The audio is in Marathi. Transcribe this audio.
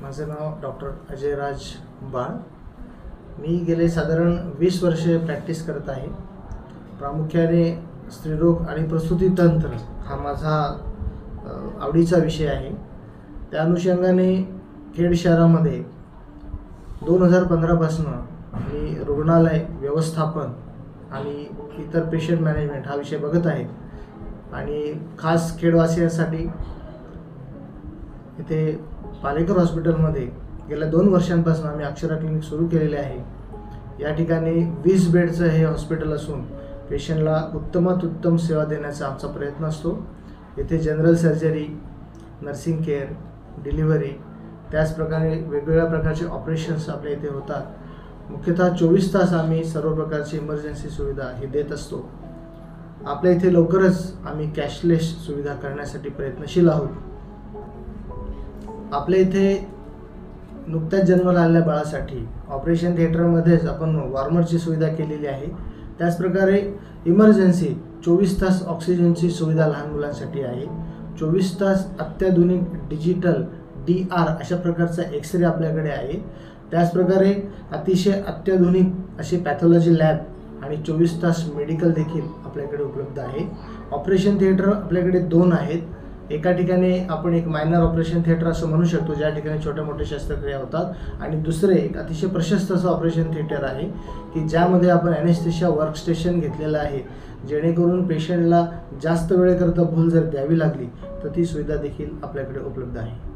माझं नाव डॉक्टर अजयराज बाळ. मी गेले साधारण 20 वर्षे प्रॅक्टिस करत आहे. प्रामुख्याने स्त्रीरोग आणि प्रसूती तंत्र हा माझा आवडीचा विषय आहे. त्या अनुषंगाने खेड शहरामध्ये 2015 पासून मी रुग्णालय व्यवस्थापन आणि इतर पेशंट मॅनेजमेंट हा विषय बघत आहे. आणि खास खेडवासियांसाठी इथे पालेकर हॉस्पिटलमध्ये गेल्या 2 वर्षांपासून आम्ही अक्षरा क्लिनिक सुरू केलेले आहे. या ठिकाणी 20 बेडचं हे हॉस्पिटल असून पेशंटला उत्तमात उत्तम सेवा देण्याचा आमचा प्रयत्न असतो. येथे general surgery, nursing care, delivery, त्याचप्रकारे वेगवेगळ्या प्रकारचे ऑपरेशन्स आपल्या इथे होतात. मुख्यतः 24 तास आम्ही सर्व प्रकारची इमर्जन्सी सुविधा ही देत असतो. आपल्या इथे लवकरच आम्ही कॅशलेस सुविधा करण्यासाठी प्रयत्नशील आहोत. आपल्या इथे नुकत्याच जन्माला आलेल्या बाळासाठी ऑपरेशन थिएटरमध्येच आपण वॉर्मरची सुविधा केलेली आहे. त्याचप्रकारे इमर्जन्सी 24 तास ऑक्सिजनची सुविधा लहान मुलांसाठी आहे. 24 तास अत्याधुनिक डिजिटल DR अशा प्रकारचा एक्सरे आपल्याकडे आहे. त्याचप्रकारे अतिशय अत्याधुनिक अशी पॅथॉलॉजी लॅब आणि 24 तास मेडिकल देखील आपल्याकडे उपलब्ध आहे. ऑपरेशन थिएटर आपल्याकडे 2 आहेत. एका ठिकाणी आपण एक मायनर ऑपरेशन थिएटर असं म्हणू शकतो, ज्या ठिकाणी छोट्या मोठ्या शस्त्रक्रिया होतात, आणि दुसरे एक अतिशय प्रशस्त असं ऑपरेशन थिएटर आहे की ज्यामध्ये आपण ॲनेस्थेशिया वर्कस्टेशन घेतलेलं आहे, जेणेकरून पेशंटला जास्त वेळेकरता भूल जर द्यावी लागली तर ती सुविधा देखील आपल्याकडे उपलब्ध आहे.